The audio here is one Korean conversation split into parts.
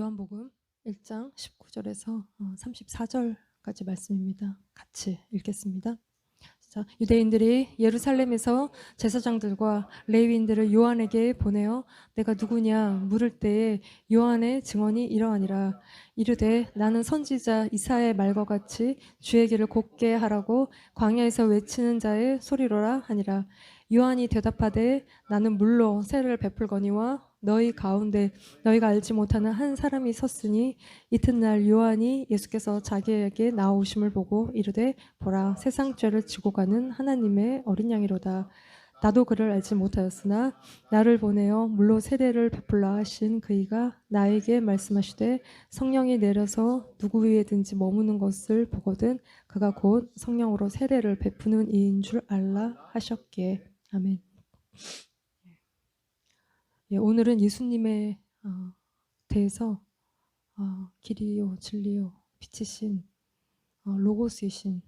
요한복음 1장 19절에서 34절까지 말씀입니다. 같이 읽겠습니다. 자, 유대인들이 예루살렘에서 제사장들과 레위인들을 요한에게 보내어 내가 누구냐 물을 때에 요한의 증언이 이러하니라. 이르되 나는 선지자 이사야의 말과 같이 주의 길을 곧게 하라고 광야에서 외치는 자의 소리로라 하니라. 요한이 대답하되 나는 물로 세를 베풀거니와 너희 가운데 너희가 알지 못하는 한 사람이 섰으니 이튿날 요한이 예수께서 자기에게 나오심을 보고 이르되 보라 세상 죄를 지고 가는 하나님의 어린 양이로다. 나도 그를 알지 못하였으나 나를 보내어 물로 세례를 베풀라 하신 그이가 나에게 말씀하시되 성령이 내려서 누구 위에든지 머무는 것을 보거든 그가 곧 성령으로 세례를 베푸는 이인 줄 알라 하셨기에. 아멘. 예, 오늘은 예수님에 대해서 길이요 진리요 빛이신 로고스이신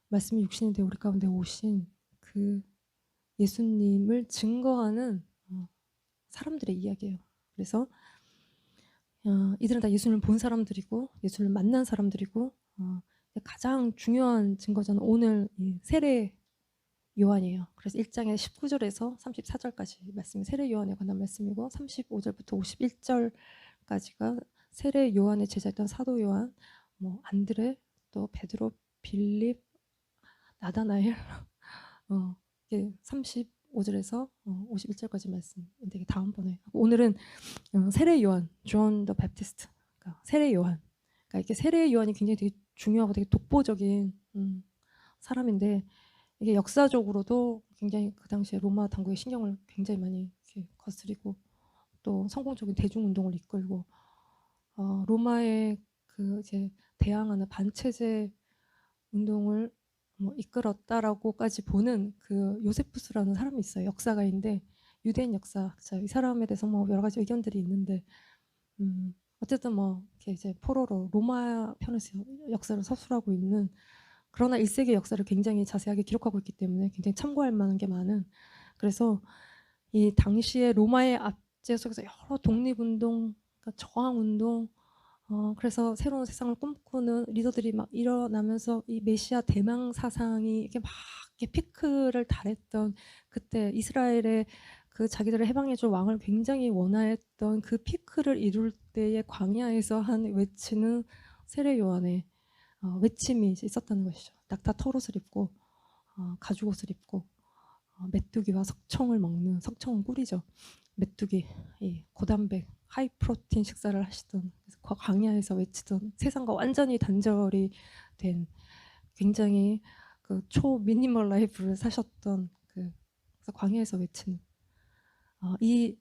말씀이 육신이 되어 우리 가운데 오신 그 예수님을 증거하는 사람들의 이야기예요. 그래서 이들은 다 예수님을 본 사람들이고 예수님을 만난 사람들이고 가장 중요한 증거자는 오늘 이 세례 요한이에요. 그래서 1장의 19절에서 34절까지 말씀이 세례 요한에 관한 말씀이고 35절부터 51절까지가 세례 요한의 제자였던 사도 요한, 안드레, 또 베드로, 빌립, 나다나엘 35절에서 51절까지 말씀인데 다음번에 오늘은 세례 요한, 존 더 베프티스트, 그러니까 세례 요한. 그러니까 이렇게 세례 요한이 굉장히 되게 중요하고 되게 독보적인 사람인데 이게 역사적으로도 굉장히 그 당시에 로마 당국의 신경을 굉장히 많이 이렇게 거스리고 또 성공적인 대중운동을 이끌고 로마의 그 이제 대항하는 반체제 운동을 이끌었다라고까지 보는 그 요세푸스라는 사람이 있어요. 역사가인데 유대인 역사학자. 이 사람에 대해서 여러 가지 의견들이 있는데 어쨌든 이렇게 이제 포로로 로마 편에서 역사를 서술하고 있는 그러나 1세기 역사를 굉장히 자세하게 기록하고 있기 때문에 굉장히 참고할 만한 게 많은 그래서 이 당시에 로마의 압제 속에서 여러 독립운동, 그러니까 저항운동 그래서 새로운 세상을 꿈꾸는 리더들이 막 일어나면서 이 메시아 대망 사상이 이렇게 막 이렇게 피크를 달했던 그때 이스라엘의 그 자기들을 해방해줄 왕을 굉장히 원하였던 그 피크를 이룰 때의 광야에서 한 외치는 세례 요한의 외침이 있었다는 것이죠. 낙타 털옷을 입고 가죽옷을 입고 메뚜기와 석청을 먹는 석청은 꿀이죠. 메뚜기, 고단백, 하이 프로틴 식사를 하시던 광야에서 외치던 세상과 완전히 단절이 된 굉장히 그 초 미니멀 라이프를 사셨던 그래서 광야에서 외치는 이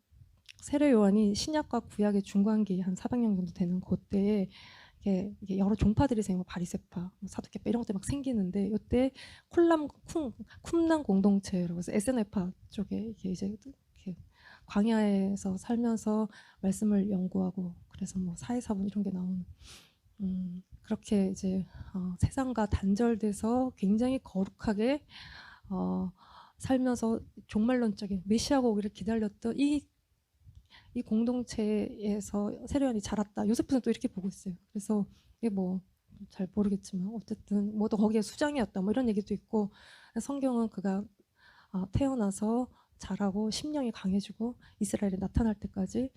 세례 요한이 신약과 구약의 중간기 한 400년 정도 되는 그때에 이게 여러 종파들이 생기고 바리새파, 사두개파 이런 것들이 막 생기는데 이때 쿰난 공동체라고 해서 에스네파 쪽에 이게 이제 이렇게 광야에서 살면서 말씀을 연구하고 그래서 사회사분 이런 게 나오는 그렇게 이제 세상과 단절돼서 굉장히 거룩하게 살면서 종말론적인 메시아가 오기를 기다렸던 이 공동체에서 세례요한이 자랐다. 요세프는 또 이렇게 보고 있어요. 그래서 이게 잘 모르겠지만 어쨌든 또 거기에 수장이었다. 이런 얘기도 있고 성경은 그가 태어나서 자라고 심령이 강해지고 이스라엘에 나타날 때까지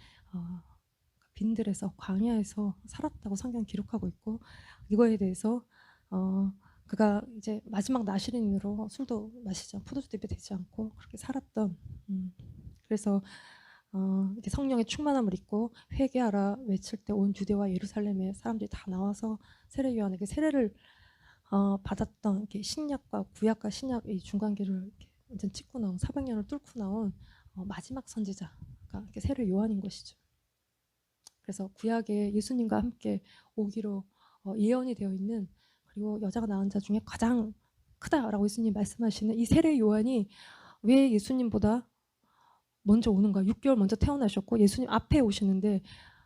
빈들에서 광야에서 살았다고 성경 기록하고 있고 이거에 대해서 그가 이제 마지막 나시린으로 술도 마시지 않고 포도주도 입에 대지 않고 그렇게 살았던 그래서 이렇게 성령의 충만함을 입고 회개하라 외칠 때 온 유대와 예루살렘에 사람들이 다 나와서 세례 요한에게 세례를 받았던 이렇게 신약과 구약과 신약 이 중간기를 이렇게 완전 찍고 나온 400년을 뚫고 나온 마지막 선지자가 이렇게 세례 요한인 것이죠. 그래서 구약에 예수님과 함께 오기로 예언이 되어 있는 그리고 여자가 낳은 자 중에 가장 크다라고 예수님 말씀하시는 이 세례 요한이 왜 예수님보다 먼저 오는 거야. 6개월 먼저 태어나셨고 예수님 앞에 오시는데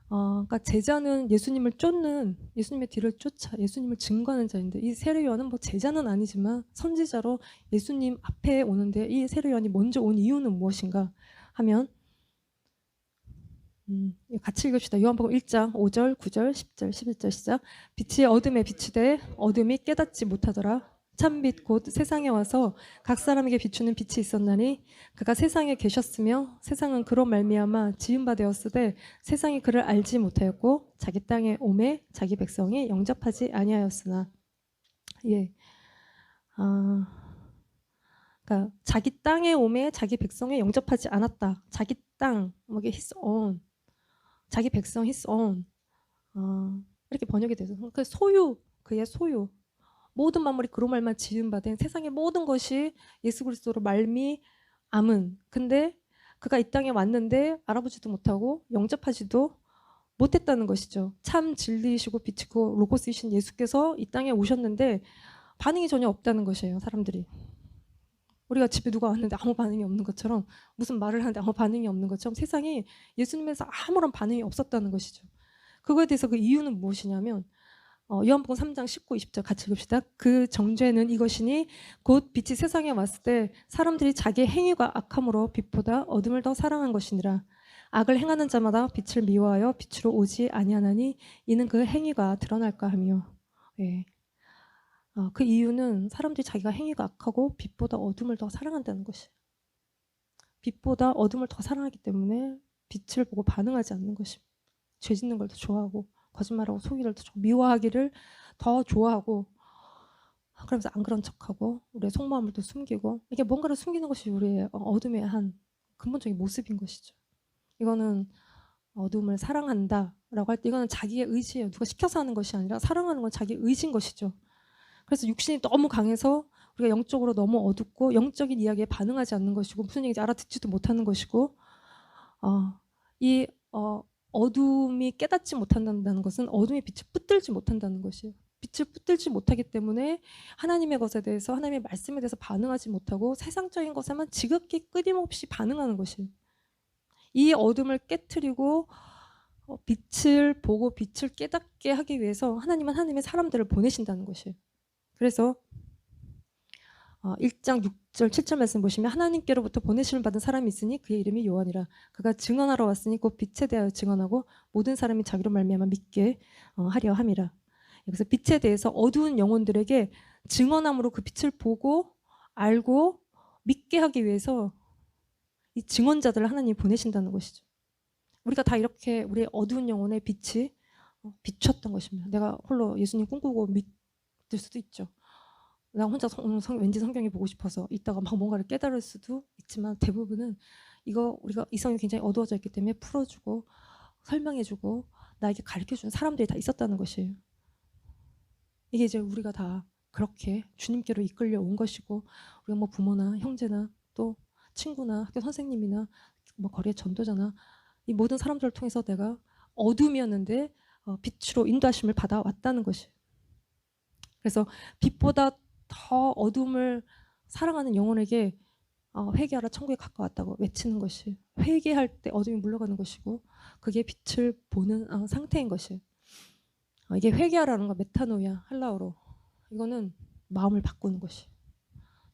그러니까 제자는 예수님을 쫓는 예수님의 뒤를 쫓아 예수님을 증거하는 자인데 이 세례 요한은 제자는 아니지만 선지자로 예수님 앞에 오는데 이 세례 요한이 먼저 온 이유는 무엇인가 하면 같이 읽읍시다. 요한복음 1장 5절, 9절, 10절, 11절 시작. 빛이 어둠에 비추되 어둠이 깨닫지 못하더라. 참빛 곧 세상에 와서 각 사람에게 비추는 빛이 있었나니 그가 세상에 계셨으며 세상은 그로 말미암아 지은 바 되었으되 세상이 그를 알지 못하였고 자기 땅에 오매 자기 백성이 영접하지 아니하였으나. 예. 그러니까 자기 땅에 오매 자기 백성에 영접하지 않았다. 자기 땅, 뭐 이게 his own, 자기 백성 his own, 이렇게 번역이 돼서 그 소유, 그의 소유, 모든 만물이 그로 말만 지은 바된 세상의 모든 것이 예수 그리스도로 말미암은. 근데 그가 이 땅에 왔는데 알아보지도 못하고 영접하지도 못했다는 것이죠. 참 진리이시고 빛이고 로고스이신 예수께서 이 땅에 오셨는데 반응이 전혀 없다는 것이에요. 사람들이. 우리가 집에 누가 왔는데 아무 반응이 없는 것처럼, 무슨 말을 하는데 아무 반응이 없는 것처럼 세상에 예수님에서 아무런 반응이 없었다는 것이죠. 그거에 대해서 그 이유는 무엇이냐면 요한복음 3장 19, 20절 같이 읽읍시다. 그 정죄는 이것이니 곧 빛이 세상에 왔을 때 사람들이 자기의 행위가 악함으로 빛보다 어둠을 더 사랑한 것이니라. 악을 행하는 자마다 빛을 미워하여 빛으로 오지 아니하나니 이는 그 행위가 드러날까 하며. 예. 그 이유는 사람들이 자기가 행위가 악하고 빛보다 어둠을 더 사랑한다는 것이에요. 빛보다 어둠을 더 사랑하기 때문에 빛을 보고 반응하지 않는 것입니다. 죄 짓는 걸 더 좋아하고 거짓말하고 속이를 더 미워하기를 더 좋아하고, 그러면서 안 그런 척하고 우리의 속마음을 또 숨기고, 이게 뭔가를 숨기는 것이 우리의 어둠의 한 근본적인 모습인 것이죠. 이거는 어둠을 사랑한다라고 할 때 이거는 자기의 의지예요. 누가 시켜서 하는 것이 아니라 사랑하는 건 자기 의지인 것이죠. 그래서 육신이 너무 강해서 우리가 영적으로 너무 어둡고 영적인 이야기에 반응하지 않는 것이고 무슨 얘기인지 알아듣지도 못하는 것이고, 이 어둠이 깨닫지 못한다는 것은 어둠의 빛을 붙들지 못한다는 것이에요. 빛을 붙들지 못하기 때문에 하나님의 것에 대해서, 하나님의 말씀에 대해서 반응하지 못하고 세상적인 것에만 지극히 끊임없이 반응하는 것이에요. 이 어둠을 깨트리고 빛을 보고 빛을 깨닫게 하기 위해서 하나님은 하나님의 사람들을 보내신다는 것이에요. 그래서 1장 6절 7절 말씀 보시면 하나님께로부터 보내심을 받은 사람이 있으니 그의 이름이 요한이라. 그가 증언하러 왔으니 곧 빛에 대하여 증언하고 모든 사람이 자기로 말미암아 믿게 하려 함이라. 그래서 빛에 대해서 어두운 영혼들에게 증언함으로 그 빛을 보고 알고 믿게 하기 위해서 이 증언자들을 하나님이 보내신다는 것이죠. 우리가 다 이렇게 우리의 어두운 영혼의 빛이 비췄던 것입니다. 내가 홀로 예수님 꿈꾸고 믿을 수도 있죠. 나 혼자 왠지 성경이 보고 싶어서 이따가 막 뭔가를 깨달을 수도 있지만, 대부분은 이거 우리가 이성이 굉장히 어두워져 있기 때문에 풀어주고 설명해주고 나에게 가르쳐주는 사람들이 다 있었다는 것이에요. 이게 이제 우리가 다 그렇게 주님께로 이끌려 온 것이고, 우리가 뭐 부모나 형제나 또 친구나 학교 선생님이나 뭐 거리의 전도자나 이 모든 사람들을 통해서 내가 어둠이었는데 빛으로 인도하심을 받아왔다는 것이에요. 그래서 빛보다 더 어둠을 사랑하는 영혼에게 회개하라 천국에 가까웠다고 외치는 것이, 회개할 때 어둠이 물러가는 것이고 그게 빛을 보는 상태인 것이에요. 이게 회개하라는 거 메타노이아 헬라어로, 이거는 마음을 바꾸는 것이,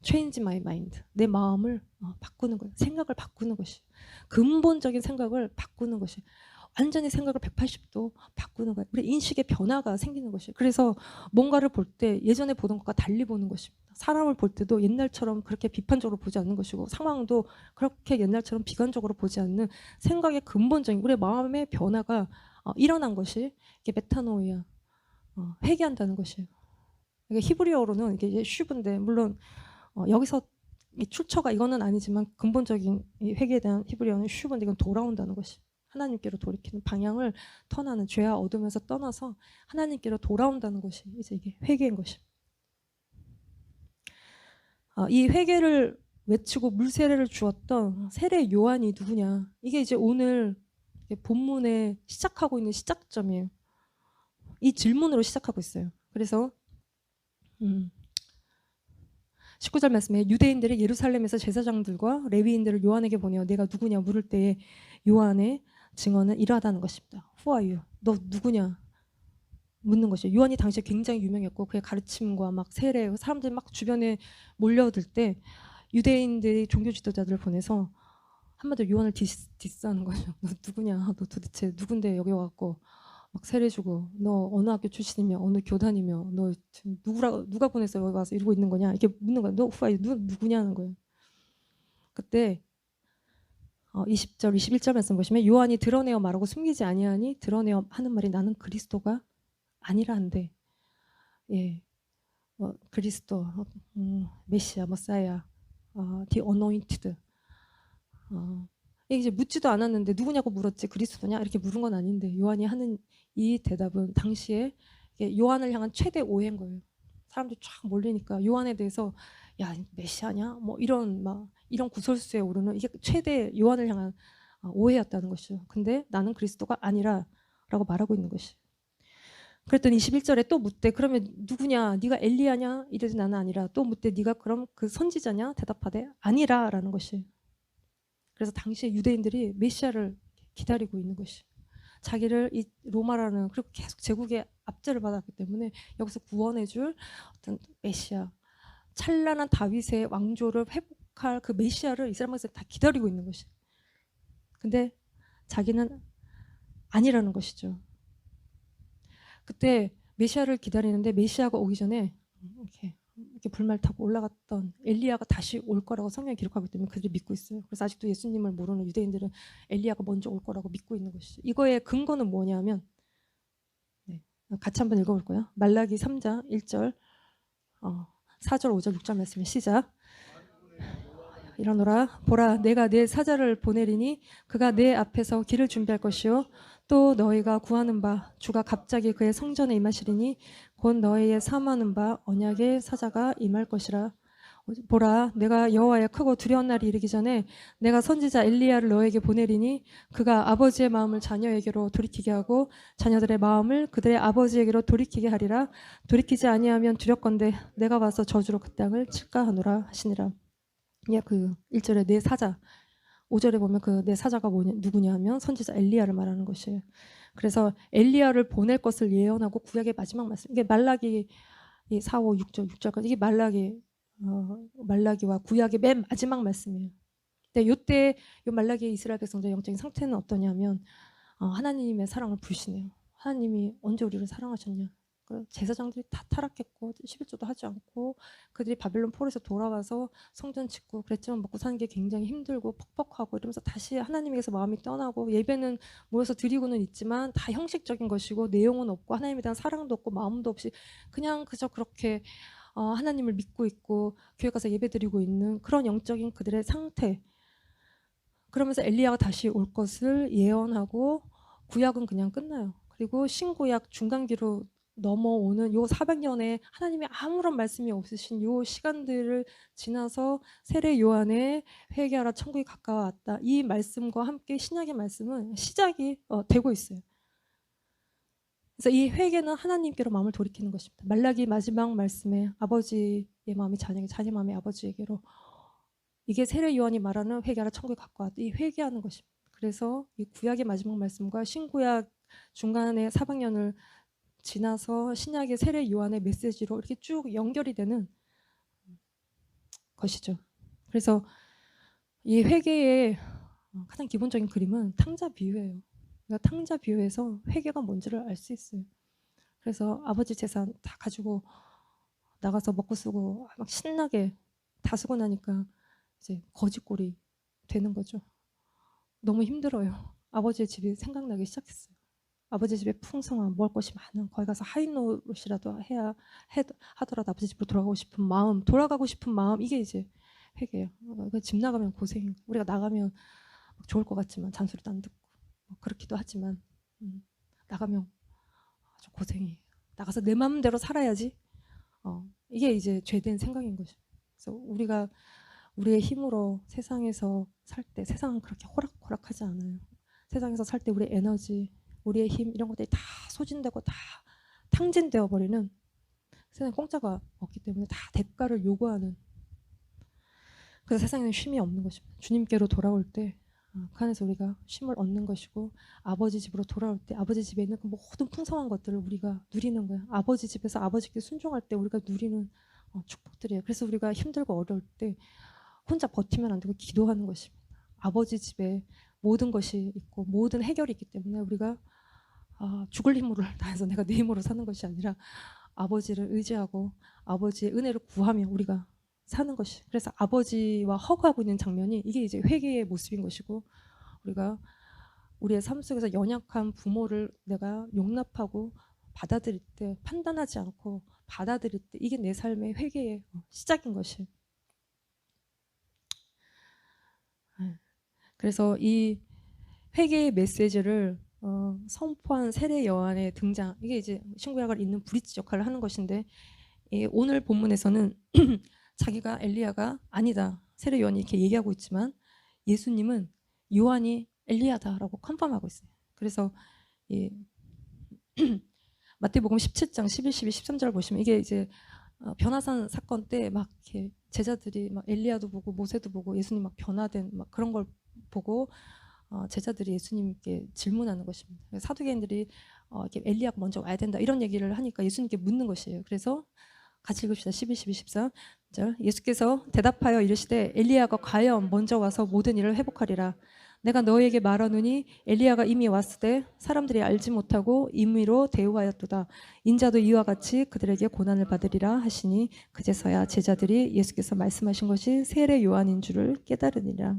change my mind, 내 마음을 바꾸는 거예요. 생각을 바꾸는 것이, 근본적인 생각을 바꾸는 것이, 완전히 생각을 180도 바꾸는 거예요. 우리 인식의 변화가 생기는 것이에요. 그래서 뭔가를 볼 때 예전에 보던 것과 달리 보는 것입니다. 사람을 볼 때도 옛날처럼 그렇게 비판적으로 보지 않는 것이고, 상황도 그렇게 옛날처럼 비관적으로 보지 않는 생각의 근본적인 우리의 마음의 변화가 일어난 것이 이게 메타노이아, 회개한다는 것이에요. 이게 히브리어로는 이게 슈브인데, 물론 여기서 이 출처가 이거는 아니지만 근본적인 이 회개에 대한 히브리어는 슈브인데, 이건 돌아온다는 것이, 하나님께로 돌이키는 방향을 턴하는, 죄와 어둠에서 떠나서 하나님께로 돌아온다는 것이 이제 이게 회개인 것이. 이 회개를 외치고 물세례를 주었던 세례 요한이 누구냐? 이게 이제 오늘 본문에 시작하고 있는 시작점이에요. 이 질문으로 시작하고 있어요. 그래서 19절 말씀에 유대인들이 예루살렘에서 제사장들과 레위인들을 요한에게 보내어 내가 누구냐 물을 때에 요한의 증언은 이러하다는 것입니다. Who are you? 너 누구냐? 묻는 것이에요. 요한이 당시에 굉장히 유명했고 그의 가르침과 막 세례, 사람들이 막 주변에 몰려들 때 유대인들이 종교 지도자들을 보내서 한마디로 요한을 디스하는 거죠. 너 누구냐? 너 도대체 누군데 여기 와갖고 막 세례주고 너 어느 학교 출신이며 어느 교단이며 너 누가 보냈어 여기 와서 이러고 있는 거냐? 이렇게 묻는 거야. 너 후아이 누구냐는 거예요. 그때 20절, 21절 말씀 보시면 요한이 드러내어 말하고 숨기지 아니하니 드러내어 하는 말이 나는 그리스도가 아니라 한데 예, 그리스도, 메시아, 머사야, the anointed. 이게 이제 묻지도 않았는데 누구냐고 물었지 그리스도냐 이렇게 물은 건 아닌데 요한이 하는 이 대답은 당시에 요한을 향한 최대 오해인 거예요. 사람들이 쫙 몰리니까 요한에 대해서 야 메시아냐 뭐 이런 구설수에 오르는 이게 최대 요한을 향한 오해였다는 것이죠. 근데 나는 그리스도가 아니라라고 말하고 있는 것이. 그랬더니 21절에 또 묻대. 그러면 누구냐? 네가 엘리야냐? 이래도 나는 아니라. 또 묻대. 네가 그럼 그 선지자냐? 대답하되 아니라라는 것이. 그래서 당시에 유대인들이 메시아를 기다리고 있는 것이. 자기를 이 로마라는 그리고 계속 제국의 압제를 받았기 때문에 여기서 구원해줄 어떤 메시아, 찬란한 다윗의 왕조를 회복할 그 메시아를 이스라엘에서 다 기다리고 있는 것이. 근데 자기는 아니라는 것이죠. 그때 메시아를 기다리는데 메시아가 오기 전에 이렇게 불말 타고 올라갔던 엘리야가 다시 올 거라고 성경에 기록하기 때문에 그들이 믿고 있어요. 그래서 아직도 예수님을 모르는 유대인들은 엘리야가 먼저 올 거라고 믿고 있는 것이죠. 이거의 근거는 뭐냐면 같이 한번 읽어볼 거예요. 말라기 3장 1절 4절 5절 6절 말씀에 시작. 일어나라 보라 내가 내 사자를 보내리니 그가 내 앞에서 길을 준비할 것이요 또 너희가 구하는 바 주가 갑자기 그의 성전에 임하시리니 곧 너희의 사모하는 바 언약의 사자가 임할 것이라. 보라 내가 여호와의 크고 두려운 날이 이르기 전에 내가 선지자 엘리야를 너에게 보내리니 그가 아버지의 마음을 자녀에게로 돌이키게 하고 자녀들의 마음을 그들의 아버지에게로 돌이키게 하리라. 돌이키지 아니하면 두렵건대 내가 와서 저주로 그 땅을 칠까 하노라 하시니라. 그 1절에 내 사자 5절에 보면 그 내 사자가 누구냐 하면 선지자 엘리야를 말하는 것이에요. 그래서 엘리야를 보낼 것을 예언하고 구약의 마지막 말씀 이게 말라기 4, 5, 6절 6절까지 이게 말라기와 구약의 맨 마지막 말씀이에요. 근데 이때 이 말라기의 이스라엘 백성들의 영적인 상태는 어떠냐면 하나님의 사랑을 불신해요. 하나님이 언제 우리를 사랑하셨냐. 제사장들이 다 타락했고 11조도 하지 않고 그들이 바벨론 포로에서 돌아와서 성전 짓고 그랬지만 먹고 사는 게 굉장히 힘들고 퍽퍽하고 이러면서 다시 하나님에게서 마음이 떠나고 예배는 모여서 드리고는 있지만 다 형식적인 것이고 내용은 없고 하나님에 대한 사랑도 없고 마음도 없이 그냥 그저 그렇게 하나님을 믿고 있고 교회 가서 예배 드리고 있는 그런 영적인 그들의 상태. 그러면서 엘리야가 다시 올 것을 예언하고 구약은 그냥 끝나요. 그리고 신구약 중간기로 넘어오는 요 400년에 하나님의 아무런 말씀이 없으신 요 시간들을 지나서 세례 요한의 회개하라 천국이 가까워왔다. 이 말씀과 함께 신약의 말씀은 시작이 되고 있어요. 그래서 이 회개는 하나님께로 마음을 돌이키는 것입니다. 말라기 마지막 말씀에 아버지의 마음이 자녀에게, 자녀 마음이 아버지에게로 이게 세례 요한이 말하는 회개하라 천국이 가까웠다. 이 회개하는 것입니다. 그래서 이 구약의 마지막 말씀과 신구약 중간에 400년을 지나서 신약의 세례 요한의 메시지로 이렇게 쭉 연결이 되는 것이죠. 그래서 이 회개의 가장 기본적인 그림은 탕자 비유예요. 그러니까 탕자 비유에서 회개가 뭔지를 알 수 있어요. 그래서 아버지 재산 다 가지고 나가서 먹고 쓰고 막 신나게 다 쓰고 나니까 이제 거지꼴이 되는 거죠. 너무 힘들어요. 아버지의 집이 생각나기 시작했어요. 아버지 집에 풍성한 먹을 것이 많은 거기 가서 하이노릇이라도 하더라도 아버지 집으로 돌아가고 싶은 마음 이게 이제 회개예요. 집 나가면 고생. 우리가 나가면 좋을 것 같지만 잔소리도 안 듣고 그렇기도 하지만 나가면 아주 고생이에요. 나가서 내 마음대로 살아야지. 이게 이제 죄된 생각인 것이죠. 그래서 우리가 우리의 힘으로 세상에서 살 때 세상은 그렇게 호락호락하지 않아요. 세상에서 살 때 우리의 에너지 우리의 힘 이런 것들이 다 소진되고 다 탕진되어 버리는 세상에 공짜가 없기 때문에 다 대가를 요구하는 그래서 세상에는 쉼이 없는 것입니다. 주님께로 돌아올 때 그 안에서 우리가 쉼을 얻는 것이고 아버지 집으로 돌아올 때 아버지 집에 있는 그 모든 풍성한 것들을 우리가 누리는 거예요. 아버지 집에서 아버지께 순종할 때 우리가 누리는 축복들이에요. 그래서 우리가 힘들고 어려울 때 혼자 버티면 안 되고 기도하는 것입니다. 아버지 집에 모든 것이 있고 모든 해결이 있기 때문에 우리가 죽을 힘으로 다해서 내가 내 힘으로 사는 것이 아니라 아버지를 의지하고 아버지의 은혜를 구하며 우리가 사는 것이, 그래서 아버지와 허구하고 있는 장면이 이게 이제 회개의 모습인 것이고, 우리가 우리의 삶 속에서 연약한 부모를 내가 용납하고 받아들일 때, 판단하지 않고 받아들일 때, 이게 내 삶의 회개의 시작인 것이. 그래서 이 회개의 메시지를 선포한 세례 요한의 등장, 이게 이제 신구약을 잇는 브릿지 역할을 하는 것인데, 오늘 본문에서는 자기가 엘리야가 아니다, 세례 요한이 이렇게 얘기하고 있지만 예수님은 요한이 엘리야다라고 컨펌하고 있어요. 그래서 이 마태복음 17장 11, 12, 13절 보시면 이게 이제 변화산 사건 때 막 이렇게 제자들이 막 엘리야도 보고 모세도 보고 예수님 막 변화된 막 그런 걸 보고 제자들이 예수님께 질문하는 것입니다. 사두개인들이 이렇게 엘리야가 먼저 와야 된다 이런 얘기를 하니까 예수님께 묻는 것이에요. 그래서 같이 읽읍시다. 12, 12, 13. 자, 예수께서 대답하여 이르시되 엘리야가 과연 먼저 와서 모든 일을 회복하리라. 내가 너에게 말하노니 엘리야가 이미 왔을 때 사람들이 알지 못하고 임의로 대우하였도다. 인자도 이와 같이 그들에게 고난을 받으리라 하시니 그제서야 제자들이 예수께서 말씀하신 것이 세례 요한인 줄을 깨달으니라.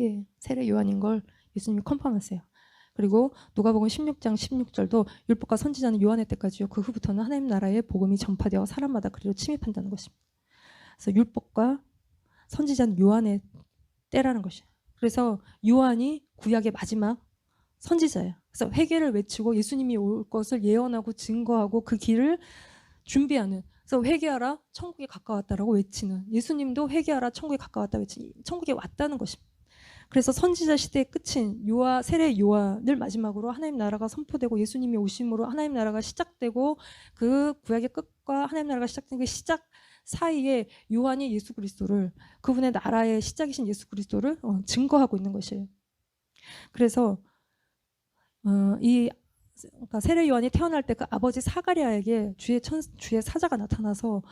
예, 세례 요한인 걸 예수님이 컨펌하세요. 그리고 누가복음 16장 16절도 율법과 선지자는 요한의 때까지요. 그 후부터는 하나님 나라의 복음이 전파되어 사람마다 그리로 침입한다는 것입니다. 그래서 율법과 선지자는 요한의 때라는 것이에요. 그래서 요한이 구약의 마지막 선지자예요. 그래서 회개를 외치고 예수님이 올 것을 예언하고 증거하고 그 길을 준비하는, 그래서 회개하라 천국이 가까웠다라고 외치는, 예수님도 회개하라 천국이 가까웠다 외치는, 천국에 왔다는 것입니다. 그래서 선지자 시대의 끝인 세례 요한을 마지막으로 하나님 나라가 선포되고 예수님이 오심으로 하나님 나라가 시작되고, 그 구약의 끝과 하나님 나라가 시작된 그 시작 사이에 요한이 예수 그리스도를, 그분의 나라의 시작이신 예수 그리스도를 증거하고 있는 것이에요. 그래서 그러니까 세례 요한이 태어날 때 그 아버지 사가랴에게 주의 사자가 나타나서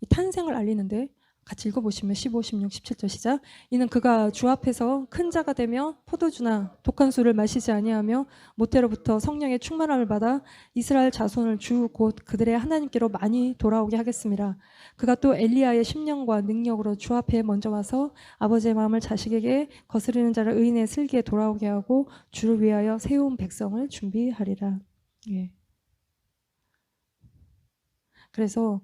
이 탄생을 알리는데, 같이 읽어보시면 15, 16, 17절 시작. 이는 그가 주 앞에서 큰 자가 되며 포도주나 독한 술을 마시지 아니하며 모태로부터 성령의 충만함을 받아 이스라엘 자손을 주 곧 그들의 하나님께로 많이 돌아오게 하겠습니다. 그가 또 엘리야의 심령과 능력으로 주 앞에 먼저 와서 아버지의 마음을 자식에게 거스르는 자를 의인의 슬기에 돌아오게 하고 주를 위하여 세운 백성을 준비하리라. 예. 그래서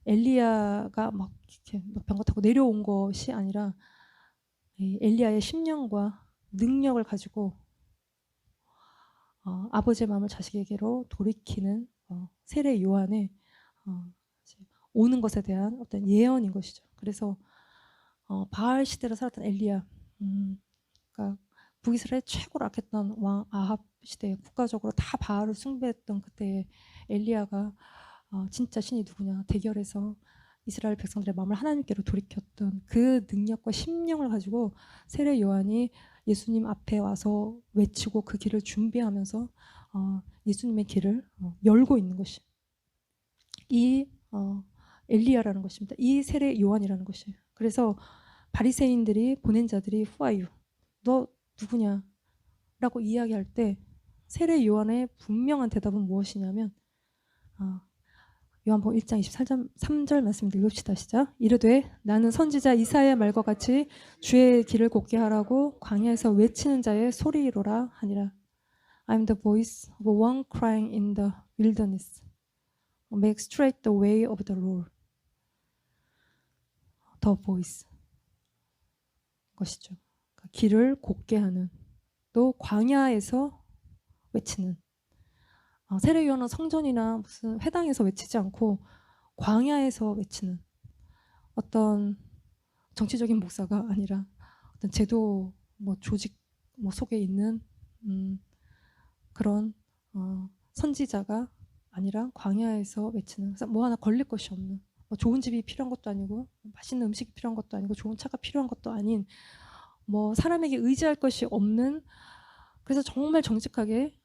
엘리야가 막 이렇게 병거 타고 내려온 것이 아니라 엘리야의 심령과 능력을 가지고 아버지의 마음을 자식에게로 돌이키는 세례 요한의 오는 것에 대한 어떤 예언인 것이죠. 그래서 바알 시대를 살았던 엘리야, 그러니까 북이스라엘 최고로 악했던 왕 아합 시대에 국가적으로 다 바알을 숭배했던 그때 엘리야가 진짜 신이 누구냐 대결해서 이스라엘 백성들의 마음을 하나님께로 돌이켰던 그 능력과 심령을 가지고 세례 요한이 예수님 앞에 와서 외치고 그 길을 준비하면서 예수님의 길을 열고 있는 것이 이 엘리야라는 것입니다. 이 세례 요한이라는 것이에요. 그래서 바리새인들이 보낸 자들이 Who are you? 너 누구냐? 라고 이야기할 때 세례 요한의 분명한 대답은 무엇이냐면 요한복음 1장 23절 말씀 읽읍시다. 시작. 이르되 나는 선지자 이사야의 말과 같이 주의 길을 곱게 하라고 광야에서 외치는 자의 소리로라 하니라. I am the voice of one crying in the wilderness. Make straight the way of the Lord. The voice. 것이죠. 길을 곱게 하는, 또 광야에서 외치는. 세례 요한은 성전이나 무슨 회당에서 외치지 않고 광야에서 외치는, 어떤 정치적인 목사가 아니라 어떤 제도 조직 속에 있는 그런 선지자가 아니라 광야에서 외치는, 그래서 뭐 하나 걸릴 것이 없는, 좋은 집이 필요한 것도 아니고 맛있는 음식이 필요한 것도 아니고 좋은 차가 필요한 것도 아닌, 사람에게 의지할 것이 없는, 그래서 정말 정직하게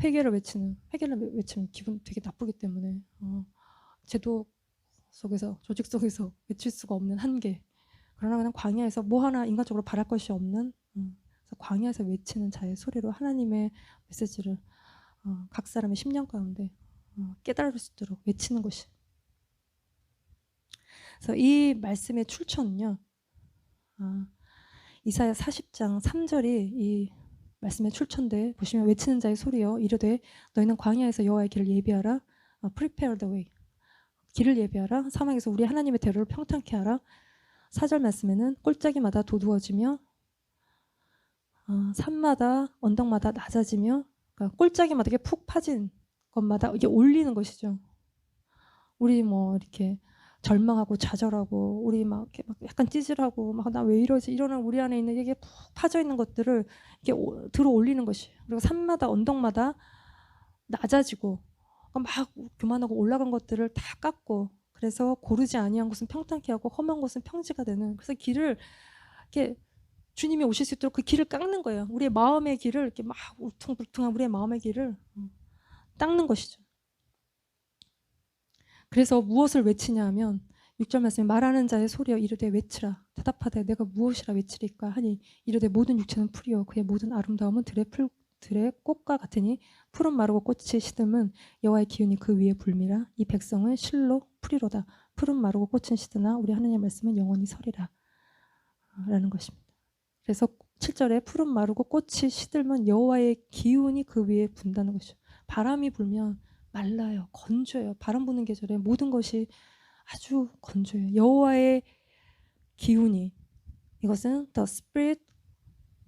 회개를 외치는, 회개를 외치면 기분 되게 나쁘기 때문에 제도 속에서, 조직 속에서 외칠 수가 없는 한계, 그러나 그냥 광야에서 뭐 하나 인간적으로 바랄 것이 없는 그래서 광야에서 외치는 자의 소리로 하나님의 메시지를 각 사람의 심령 가운데 깨달을 수 있도록 외치는 것이. 그래서 이 말씀의 출처는요. 이사야 40장 3절이 이 말씀의 출처인데 보시면 외치는 자의 소리여 이르되 너희는 광야에서 여호와의 길을 예비하라. Prepare the way. 길을 예비하라. 사막에서 우리 하나님의 대로를 평탄케 하라. 4절 말씀에는 꼴짜기마다 도두어지며 산마다 언덕마다 낮아지며 그러니까 꼴짜기마다 이렇게 푹 파진 것마다 이게 올리는 것이죠. 우리 뭐 이렇게 절망하고 좌절하고 우리 막 이렇게 막 약간 찌질하고 막 나 왜 이러지 이러는 우리 안에 있는 이게 푹 파져 있는 것들을 이렇게 들어 올리는 것이. 그리고 산마다 언덕마다 낮아지고 막 교만하고 올라간 것들을 다 깎고 그래서 고르지 아니한 곳은 평탄케 하고 험한 곳은 평지가 되는. 그래서 길을 이렇게 주님이 오실 수 있도록 그 길을 깎는 거예요. 우리의 마음의 길을 이렇게 막 울퉁불퉁한 우리의 마음의 길을 닦는 것이죠. 그래서 무엇을 외치냐 하면 6절 말씀에 말하는 자의 소리여 이르되 외치라. 대답하되 내가 무엇이라 외치리까 하니 이르되 모든 육체는 풀이요 그의 모든 아름다움은 들의 꽃과 같으니 푸른 마르고 꽃이 시듬은 여호와의 기운이 그 위에 불미라. 이 백성은 실로 풀이로다. 푸른 마르고 꽃은 시드나 우리 하나님의 말씀은 영원히 서리라 라는 것입니다. 그래서 7절에 푸른 마르고 꽃이 시들면 여호와의 기운이 그 위에 분다는 것이죠. 바람이 불면 말라요. 건조해요. 바람 부는 계절에 모든 것이 아주 건조해요. 여호와의 기운이 이것은 the spirit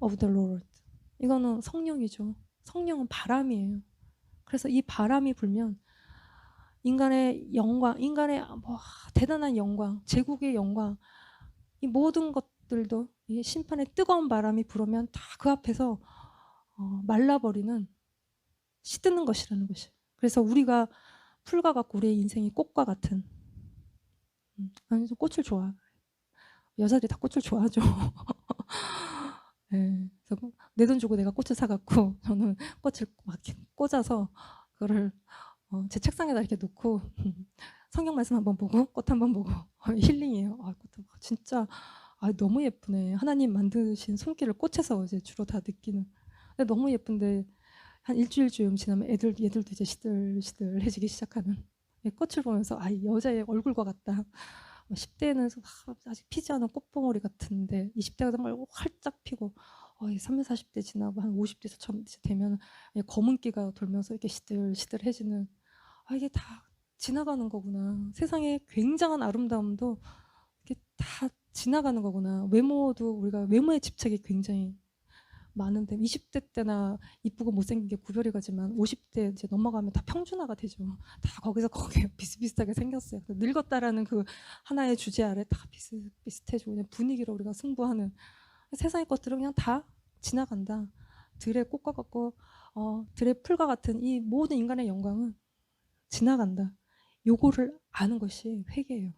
of the Lord. 이거는 성령이죠. 성령은 바람이에요. 그래서 이 바람이 불면 인간의 영광, 인간의 뭐 대단한 영광, 제국의 영광, 이 모든 것들도 이 심판의 뜨거운 바람이 불으면 다 그 앞에서 말라버리는 시드는 것이라는 것이. 그래서 우리가 풀과 같고 우리의 인생이 꽃과 같은. 아니 꽃을 좋아. 여자들이 다 꽃을 좋아하죠. 네, 그래서 내 돈 주고 내가 꽃을 사갖고 저는 꽃을 막 꽂아서 그거를 제 책상에다 이렇게 놓고 성경 말씀 한번 보고 꽃 한번 보고 힐링이에요. 꽃 진짜 너무 예쁘네. 하나님 만드신 손길을 꽃에서 이제 주로 다 느끼는. 근데 너무 예쁜데 한 일주일쯤 지나면 얘들도 이제 시들시들해지기 시작하는. 꽃을 보면서 여자의 얼굴과 같다. 10대는 아직 피지 않은 꽃봉오리 같은데 20대가 정말 활짝 피고 30, 40대 지나고 한 50대 되면 검은기가 돌면서 이렇게 시들시들해지는. 이게 다 지나가는 거구나. 세상에 굉장한 아름다움도 이렇게 다 지나가는 거구나. 외모도 우리가 외모에 집착이 굉장히 많은데 20대 때나 이쁘고 못생긴 게 구별이 가지만 50대 이제 넘어가면 다 평준화가 되죠. 다 거기서 거기에 비슷비슷하게 생겼어요. 늙었다라는 그 하나의 주제 아래 다 비슷비슷해지고 그냥 분위기로 우리가 승부하는. 세상의 것들은 그냥 다 지나간다. 들의 꽃과 같고 들의 풀과 같은 이 모든 인간의 영광은 지나간다. 요거를 아는 것이 회개예요.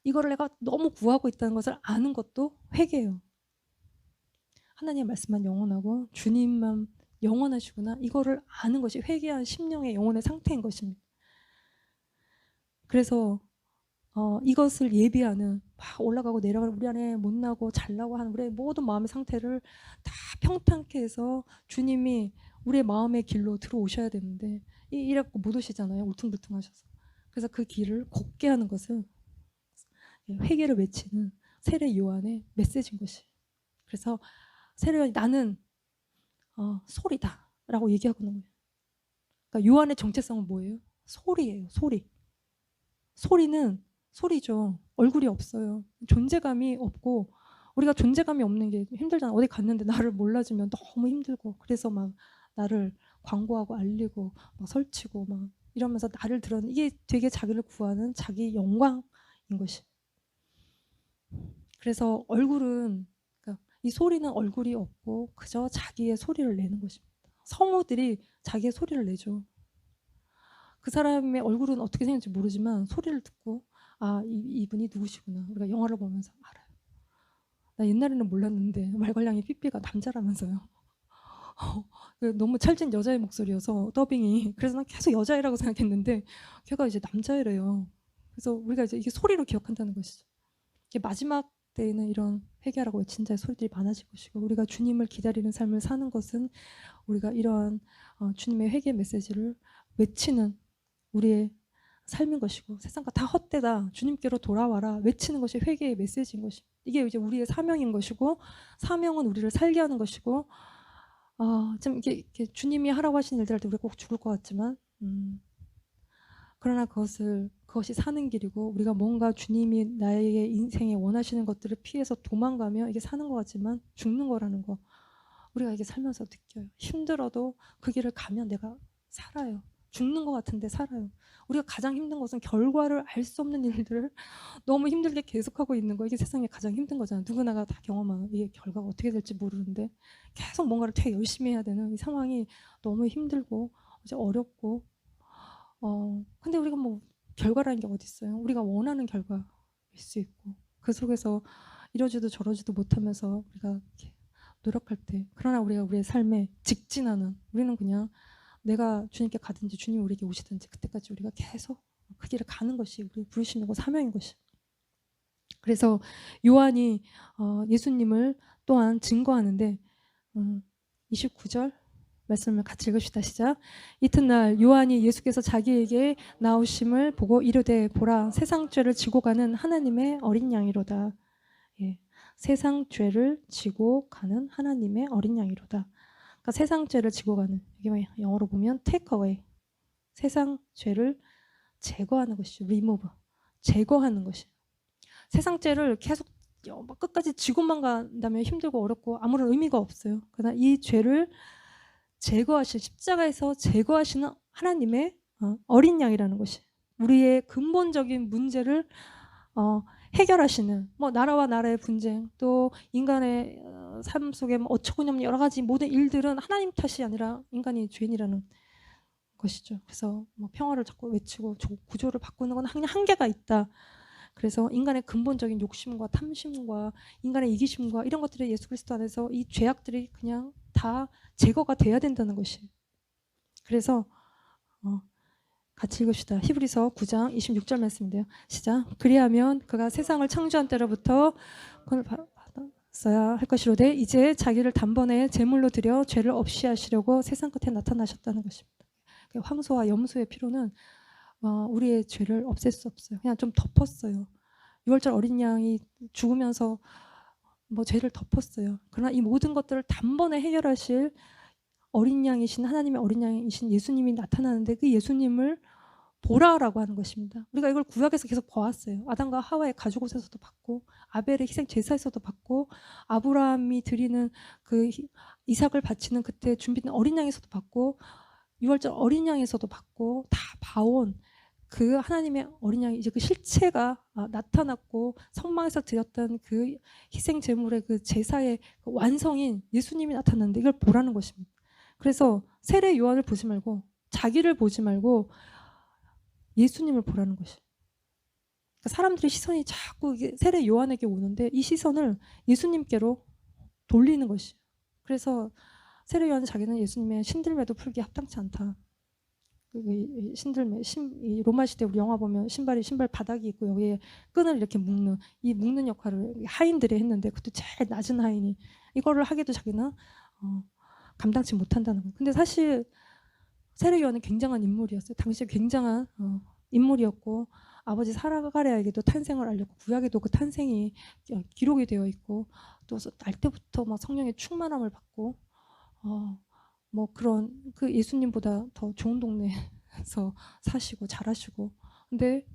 이거를 내가 너무 구하고 있다는 것을 아는 것도 회개예요. 하나님의 말씀만 영원하고 주님만 영원하시구나. 이거를 아는 것이 회개한 심령의 영혼의 상태인 것입니다. 그래서 이것을 예비하는 막 올라가고 내려가는 우리 안에 못나고 잘나고 하는 우리의 모든 마음의 상태를 다 평탄케 해서 주님이 우리의 마음의 길로 들어오셔야 되는데 이래갖고 못 오시잖아요. 울퉁불퉁하셔서. 그래서 그 길을 곱게 하는 것은 회개를 외치는 세례 요한의 메시지인 것이. 그래서 세례 요한이 나는 소리다 라고 얘기하고 있는 거예요. 그러니까 요한의 정체성은 뭐예요? 소리예요. 소리. 소리는 소리죠. 얼굴이 없어요. 존재감이 없고 우리가 존재감이 없는 게 힘들잖아. 어디 갔는데 나를 몰라주면 너무 힘들고 그래서 막 나를 광고하고 알리고 막 설치고 막 이러면서 나를 드러내는 이게 되게 자기를 구하는 자기 영광인 것이. 그래서 얼굴은 그러니까 이 소리는 얼굴이 없고 그저 자기의 소리를 내는 것입니다. 성우들이 자기의 소리를 내죠. 그 사람의 얼굴은 어떻게 생겼는지 모르지만 소리를 듣고 이분이 누구시구나. 우리가 영화를 보면서 알아요. 나 옛날에는 몰랐는데 말괄량이 삐삐가 남자라면서요. 너무 찰진 여자의 목소리여서 더빙이. 그래서 난 계속 여자애라고 생각했는데 걔가 이제 남자애래요. 그래서 우리가 이제 이게 소리로 기억한다는 것이죠. 마지막 때에는 이런 회개하라고 외친 자의 소리들이 많아질 것이고, 우리가 주님을 기다리는 삶을 사는 것은 우리가 이러한 주님의 회개 메시지를 외치는 우리의 삶인 것이고, 세상과 다 헛되다, 주님께로 돌아와라 외치는 것이 회개의 메시지인 것이, 이게 이제 우리의 사명인 것이고, 사명은 우리를 살게 하는 것이고, 좀 이렇게 주님이 하라고 하신 일들 할 때 우리가 꼭 죽을 것 같지만, 그러나 그것이 사는 길이고, 우리가 뭔가 주님이 나에게 인생에 원하시는 것들을 피해서 도망가면 이게 사는 것 같지만 죽는 거라는 거, 우리가 이게 살면서 느껴요. 힘들어도 그 길을 가면 내가 살아요. 죽는 것 같은데 살아요. 우리가 가장 힘든 것은 결과를 알 수 없는 일들을 너무 힘들게 계속하고 있는 거, 이게 세상에 가장 힘든 거잖아요. 누구나가 다 경험하는, 이게 결과가 어떻게 될지 모르는데 계속 뭔가를 되게 열심히 해야 되는 이 상황이 너무 힘들고 이제 어렵고, 근데 우리가 뭐 결과라는 게 어디 있어요? 우리가 원하는 결과일 수 있고, 그 속에서 이러지도 저러지도 못하면서 우리가 이렇게 노력할 때, 그러나 우리가 우리의 삶에 직진하는, 우리는 그냥 내가 주님께 가든지 주님이 우리에게 오시든지 그때까지 우리가 계속 그 길을 가는 것이 우리 부르심이고 사명인 것이. 그래서 요한이 예수님을 또한 증거하는데, 29절 말씀을 같이 읽읍시다. 시작. 이튿날 요한이 예수께서 자기에게 나오심을 보고 이르되, 보라, 세상 죄를 지고 가는 하나님의 어린 양이로다. 예, 세상 죄를 지고 가는 하나님의 어린 양이로다. 그러니까 세상 죄를 지고 가는, 이게 영어로 보면 take away, 세상 죄를 제거하는 것이죠. remove, 제거하는 것이. 세상 죄를 계속 끝까지 지고만 간다면 힘들고 어렵고 아무런 의미가 없어요. 그러나 이 죄를 제거하신, 십자가에서 제거하시는 하나님의 어린 양이라는 것이, 우리의 근본적인 문제를 해결하시는, 뭐 나라와 나라의 분쟁, 또 인간의 삶 속에 뭐 어처구니없는 여러 가지 모든 일들은 하나님 탓이 아니라 인간이 죄인이라는 것이죠. 그래서 뭐 평화를 자꾸 외치고 구조를 바꾸는 건 그냥 한계가 있다. 그래서 인간의 근본적인 욕심과 탐심과 인간의 이기심과 이런 것들이 예수 그리스도 안에서 이 죄악들이 그냥 다 제거가 돼야 된다는 것이. 그래서 같이 읽읍시다. 히브리서 9장 26절 말씀인데요. 시작. 그리하면 그가 세상을 창조한 때로부터 그걸 받았어야 할 것이로되 이제 자기를 단번에 제물로 드려 죄를 없이 하시려고 세상 끝에 나타나셨다는 것입니다. 황소와 염소의 피로는 우리의 죄를 없앨 수 없어요. 그냥 좀 덮었어요. 6월절 어린 양이 죽으면서 뭐 죄를 덮었어요. 그러나 이 모든 것들을 단번에 해결하실 어린 양이신, 하나님의 어린 양이신 예수님이 나타나는데, 그 예수님을 보라라고 하는 것입니다. 우리가 이걸 구약에서 계속 보았어요. 아담과 하와의 가죽옷에서도 봤고, 아벨의 희생 제사에서도 봤고, 아브라함이 드리는 그 이삭을 바치는 그때 준비된 어린 양에서도 봤고, 6월절 어린 양에서도 봤고, 다 봐온 그 하나님의 어린 양이 이제 그 실체가 나타났고, 성막에서 드렸던 그 희생 제물의 그 제사의 그 완성인 예수님이 나타났는데 이걸 보라는 것입니다. 그래서 세례 요한을 보지 말고, 자기를 보지 말고 예수님을 보라는 것이. 그러니까 사람들의 시선이 자꾸 세례 요한에게 오는데 이 시선을 예수님께로 돌리는 것이. 그래서 세례 요한은 자기는 예수님의 신들매도 풀기 합당치 않다. 신들매, 로마 시대 우리 영화 보면 신발 바닥이 있고 여기에 끈을 이렇게 묶는 역할을 하인들이 했는데, 그것도 제일 낮은 하인이 이거를 하기도 자기는 감당치 못한다는 거예요. 근데 사실 세례 요한은 굉장한 인물이었어요. 당시에 굉장한 인물이었고, 아버지 사라가랴에게도 탄생을 알렸고, 구약에도 그 탄생이 기록이 되어 있고, 또 날 때부터 막 성령의 충만함을 받고, 뭐 그런 그 예수님보다 더 좋은 동네에서 사시고 잘하시고, 근데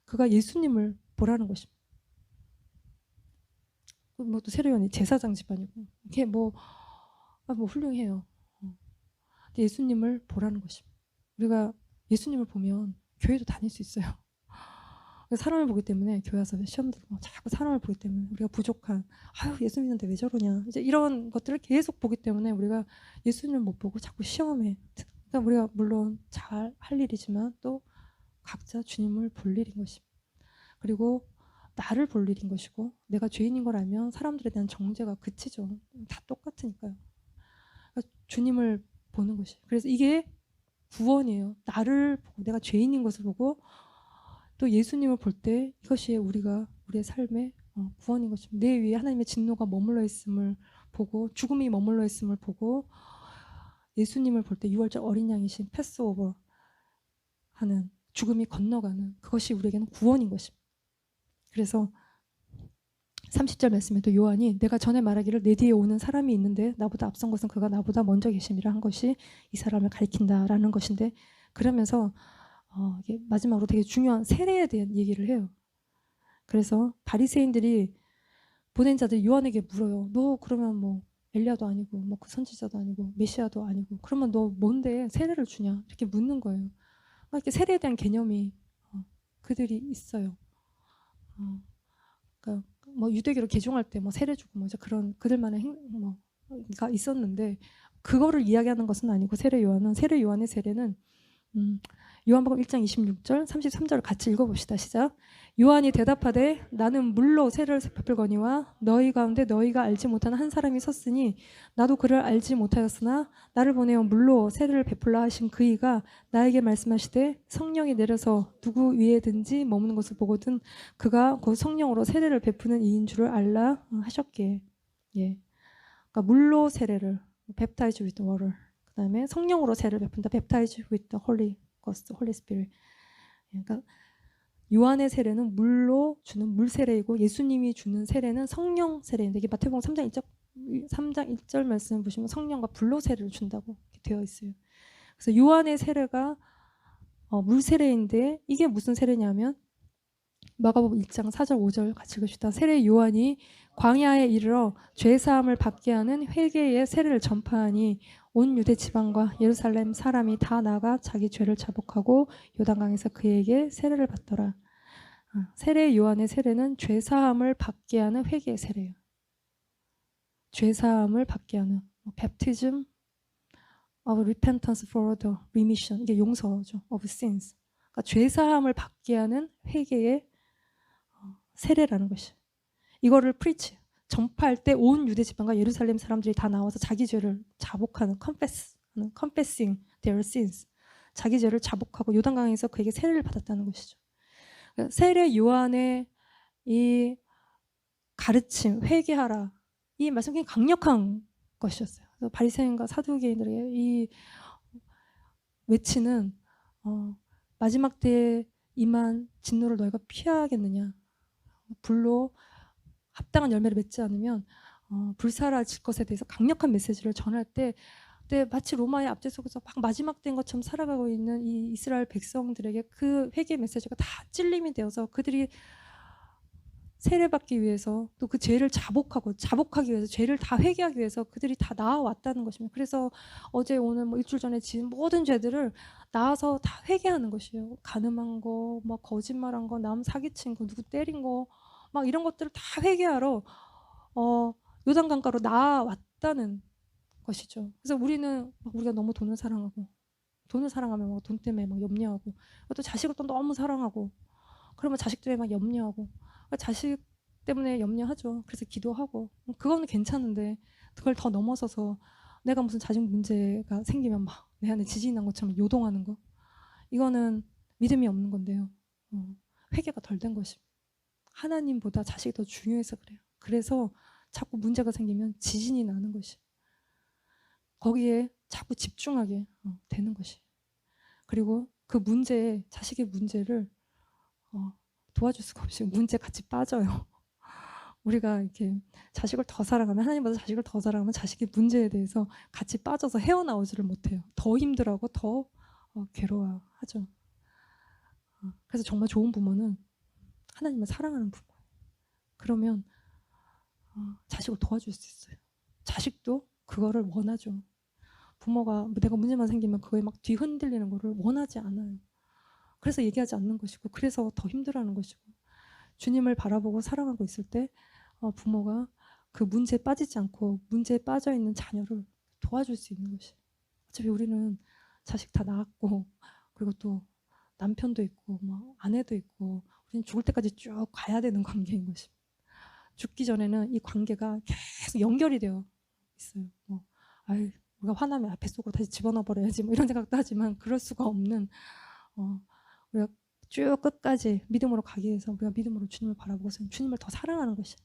그가 예수님을 보라는 것입니다. 뭐 또 세례 요한이 제사장 집안이고, 이게 뭐 훌륭해요. 근데 예수님을 보라는 것입니다. 우리가 예수님을 보면 교회도 다닐 수 있어요. 사람을 보기 때문에 교회 와서 시험 들고 자꾸 사람을 보기 때문에 우리가 부족한, 예수 믿는데 왜 저러냐, 이제 이런 것들을 계속 보기 때문에 우리가 예수님을 못 보고 자꾸 시험해. 그러니까 우리가 물론 잘 할 일이지만 또 각자 주님을 볼 일인 것입니다. 그리고 나를 볼 일인 것이고, 내가 죄인인 걸 알면 사람들에 대한 정죄가 그치죠. 다 똑같으니까요. 그러니까 주님을 보는 것이. 그래서 이게 구원이에요. 나를 보고, 내가 죄인인 것을 보고 또 예수님을 볼 때 이것이 우리의 삶의 구원인 것입니다. 내 위에 하나님의 진노가 머물러 있음을 보고 죽음이 머물러 있음을 보고 예수님을 볼 때 6월절 어린 양이신 패스오버 하는 죽음이 건너가는 그것이 우리에게는 구원인 것입니다. 그래서 30절 말씀에도 요한이 내가 전에 말하기를 내 뒤에 오는 사람이 있는데 나보다 앞선 것은 그가 나보다 먼저 계심이라 한 것이 이 사람을 가리킨다라는 것인데 그러면서 이게 마지막으로 되게 중요한 세례에 대한 얘기를 해요. 그래서 바리새인들이 보낸 자들이 요한에게 물어요. 너 그러면 뭐 엘리야도 아니고 뭐 그 선지자도 아니고 메시아도 아니고 그러면 너 뭔데 세례를 주냐 이렇게 묻는 거예요. 이렇게 세례에 대한 개념이 그들이 있어요. 그러니까 뭐 유대교로 개종할 때 뭐 세례 주고 뭐 이제 그런 그들만의 뭐가 있었는데 그거를 이야기하는 것은 아니고 세례 요한의 세례는 요한복음 1장 26절 33절을 같이 읽어봅시다. 시작. 요한이 대답하되 나는 물로 세례를 베풀거니와 너희 가운데 너희가 알지 못하는 한 사람이 섰으니 나도 그를 알지 못하였으나 나를 보내어 물로 세례를 베풀라 하신 그이가 나에게 말씀하시되 성령이 내려서 누구 위에든지 머무는 것을 보거든 그가 곧 성령으로 세례를 베푸는 이인 줄을 알라 하셨기에. 예. 그러니까 물로 세례를 baptize with water. 그다음에 성령으로 세례를 베푼다. baptize with the Holy Ghost, Holy Spirit. 그러니까 요한의 세례는 물로 주는 물 세례이고 예수님이 주는 세례는 성령 세례인데 이게 마태복음 3장 1절 말씀 보시면 성령과 불로 세례를 준다고 되어 있어요. 그래서 요한의 세례가 물 세례인데 이게 무슨 세례냐면 마가복음 1장 4절 5절 같이 읽읍시다. 세례 요한이 광야에 이르러 죄 사함을 받게 하는 회개의 세례를 전파하니 온 유대 지방과 예루살렘 사람이 다 나가 자기 죄를 자복하고 요단강에서 그에게 세례를 받더라. 세례 요한의 세례는 죄 사함을 받게 하는 회개의 세례예요. 죄 사함을 받게 하는 baptism of repentance for the remission 이게 용서죠. of sins. 그러니까 죄 사함을 받게 하는 회개의 세례라는 것이. 이거를 프리치 전파할 때 온 유대 지방과 예루살렘 사람들이 다 나와서 자기 죄를 자복하는 confessing their sins. 자기 죄를 자복하고 요단강에서 그에게 세례를 받았다는 것이죠. 세례 요한의 이 가르침, 회개하라. 이 말씀이 굉장히 강력한 것이었어요. 그래서 바리새인과 사두개인들에게 이 외치는 마지막 때에 임한 진노를 너희가 피하겠느냐. 불로 합당한 열매를 맺지 않으면 불사라질 것에 대해서 강력한 메시지를 전할 때 마치 로마의 압제 속에서 막 마지막 때인 것처럼 살아가고 있는 이 이스라엘 백성들에게 그 회개 메시지가 다 찔림이 되어서 그들이 세례받기 위해서 또 그 죄를 자복하기 위해서 죄를 다 회개하기 위해서 그들이 다 나아왔다는 것입니다. 그래서 어제 오늘 뭐 일주일 전에 지은 모든 죄들을 나와서 다 회개하는 것이에요. 간음한 거, 막 거짓말한 거, 남 사기친 거, 누구 때린 거, 막 이런 것들을 다 회개하러 요단강가로 나아왔다는 것이죠. 그래서 우리가 너무 돈을 사랑하면 막 돈 때문에 막 염려하고 또 자식을 또 너무 사랑하고 그러면 자식 때문에 막 염려하고 자식 때문에 염려하죠. 그래서 기도하고 그거는 괜찮은데 그걸 더 넘어서서 내가 무슨 자식 문제가 생기면 막 내 안에 지진이 난 것처럼 요동하는 거 이거는 믿음이 없는 건데요. 회개가 덜 된 것입니다. 하나님보다 자식이 더 중요해서 그래요. 그래서 자꾸 문제가 생기면 지진이 나는 것이 거기에 자꾸 집중하게 되는 것이 그리고 그 문제에 자식의 문제를 도와줄 수가 없이 문제 같이 빠져요. 우리가 이렇게 자식을 더 사랑하면 하나님보다 자식을 더 사랑하면 자식의 문제에 대해서 같이 빠져서 헤어나오지를 못해요. 더 힘들어하고 더 괴로워하죠. 그래서 정말 좋은 부모는 하나님을 사랑하는 부모예요. 그러면 자식을 도와줄 수 있어요. 자식도 그거를 원하죠. 부모가 내가 문제만 생기면 그거에 막 뒤흔들리는 거를 원하지 않아요. 그래서 얘기하지 않는 것이고 그래서 더 힘들어하는 것이고 주님을 바라보고 사랑하고 있을 때 부모가 그 문제에 빠지지 않고 문제에 빠져있는 자녀를 도와줄 수 있는 것이 어차피 우리는 자식 다 낳았고 그리고 또 남편도 있고 뭐 아내도 있고 우리는 죽을 때까지 쭉 가야 되는 관계인 것입니다. 죽기 전에는 이 관계가 계속 연결이 되어 있어요. 우리가 화나면 뱃속으로 다시 집어넣어 버려야지 뭐 이런 생각도 하지만 그럴 수가 없는 우리가 쭉 끝까지 믿음으로 가기 위해서 우리가 믿음으로 주님을 바라보고서 주님을 더 사랑하는 것이.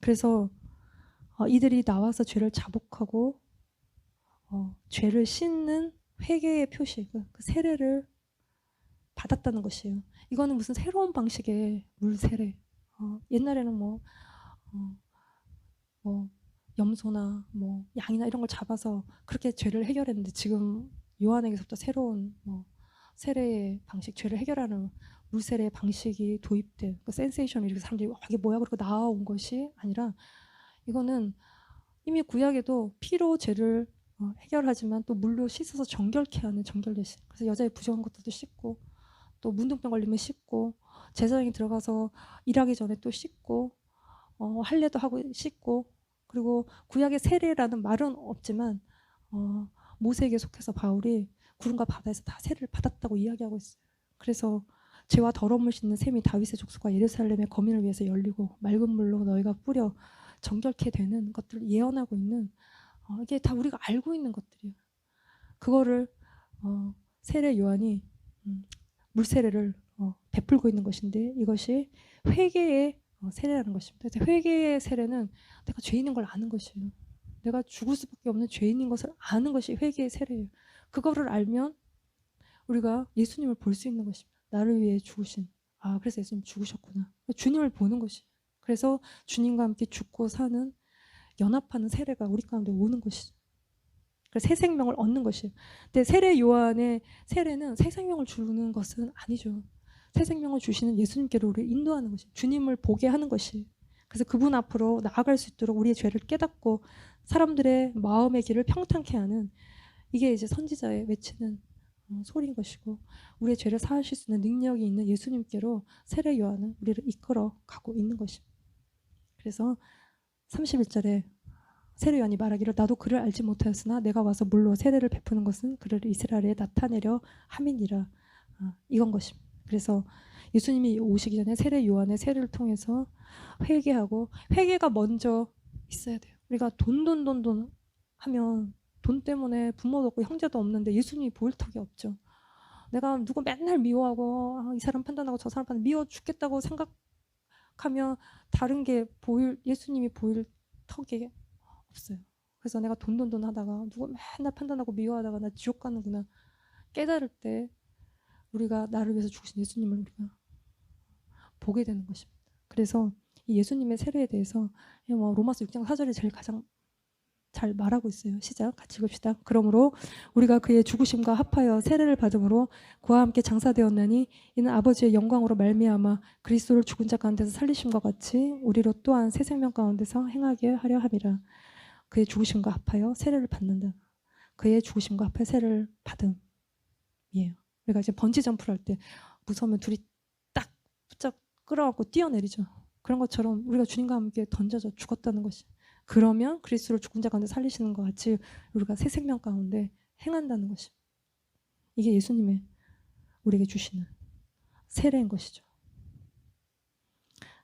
그래서 이들이 나와서 죄를 자복하고 죄를 씻는 회개의 표시, 그 세례를 받았다는 것이에요. 이거는 무슨 새로운 방식의 물 세례. 옛날에는 뭐 염소나 뭐 양이나 이런 걸 잡아서 그렇게 죄를 해결했는데 지금 요한에게서부터 새로운 세례의 방식, 죄를 해결하는 물세례의 방식이 도입된 그 센세이션 이렇게 사람들이 이게 뭐야 그러고 나온 것이 아니라 이거는 이미 구약에도 피로 죄를 해결하지만 또 물로 씻어서 정결케 하는 정결 대신. 그래서 여자의 부정한 것들도 씻고 또 문둥병 걸리면 씻고 제사장이 들어가서 일하기 전에 또 씻고 할례도 하고 씻고 그리고 구약의 세례라는 말은 없지만 모세에게 속해서 바울이 구름과 바다에서 다 세례를 받았다고 이야기하고 있어요. 그래서 죄와 더러움을 씻는 셈이 다윗의 족속과 예루살렘의 거민을 위해서 열리고 맑은 물로 너희가 뿌려 정결케 되는 것들을 예언하고 있는 이게 다 우리가 알고 있는 것들이에요. 그거를 세례 요한이 물세례를 베풀고 있는 것인데 이것이 회개의 세례라는 것입니다. 회개의 세례는 내가 죄인인 걸 아는 것이에요. 내가 죽을 수밖에 없는 죄인인 것을 아는 것이 회개의 세례예요. 그거를 알면 우리가 예수님을 볼 수 있는 것입니다. 나를 위해 죽으신, 그래서 예수님 죽으셨구나. 주님을 보는 것이에요. 그래서 주님과 함께 죽고 사는, 연합하는 세례가 우리 가운데 오는 것이죠. 그래서 새 생명을 얻는 것이에요. 근데 세례 요한의 세례는 새 생명을 주는 것은 아니죠. 새 생명을 주시는 예수님께로 우리를 인도하는 것이에요. 주님을 보게 하는 것이에요. 그래서 그분 앞으로 나아갈 수 있도록 우리의 죄를 깨닫고 사람들의 마음의 길을 평탄케 하는, 이게 이제 선지자의 외치는 소리인 것이고, 우리의 죄를 사하실 수 있는 능력이 있는 예수님께로 세례 요한은 우리를 이끌어 가고 있는 것입니다. 그래서 31절에 세례 요한이 말하기를 나도 그를 알지 못하였으나 내가 와서 물로 세례를 베푸는 것은 그를 이스라엘에 나타내려 함이니라. 이건 것입니다. 그래서 예수님이 오시기 전에 세례 요한의 세례를 통해서 회개하고, 회개가 먼저 있어야 돼요. 우리가 돈 하면 돈 때문에 부모도 없고 형제도 없는데 예수님이 보일 턱이 없죠. 내가 누구 맨날 미워하고 이 사람 판단하고 저 사람 판단 미워 죽겠다고 생각하면 다른 게 예수님이 보일 턱이 없어요. 그래서 내가 돈 하다가 누구 맨날 판단하고 미워하다가 나 지옥 가는구나 깨달을 때 우리가 나를 위해서 죽으신 예수님을 우리가 보게 되는 것입니다. 그래서 이 예수님의 세례에 대해서 로마서 6장 4절이 제일 가장 잘 말하고 있어요. 시작 같이 읽읍시다. 그러므로 우리가 그의 죽으심과 합하여 세례를 받음으로 그와 함께 장사되었나니 이는 아버지의 영광으로 말미암아 그리스도를 죽은 자 가운데서 살리심과 같이 우리로 또한 새 생명 가운데서 행하게 하려 함이라. 그의 죽으심과 합하여 세례를 받는다. 그의 죽으심과 합하여 세례를 받음이에요. 우리가 이제 번지 점프를 할 때 무서우면 둘이 딱 붙잡 끌어갖고 뛰어내리죠. 그런 것처럼 우리가 주님과 함께 던져져 죽었다는 것이, 그러면 그리스도를 죽은 자 가운데 살리시는 것 같이 우리가 새 생명 가운데 행한다는 것입니다. 이게 예수님의 우리에게 주시는 세례인 것이죠.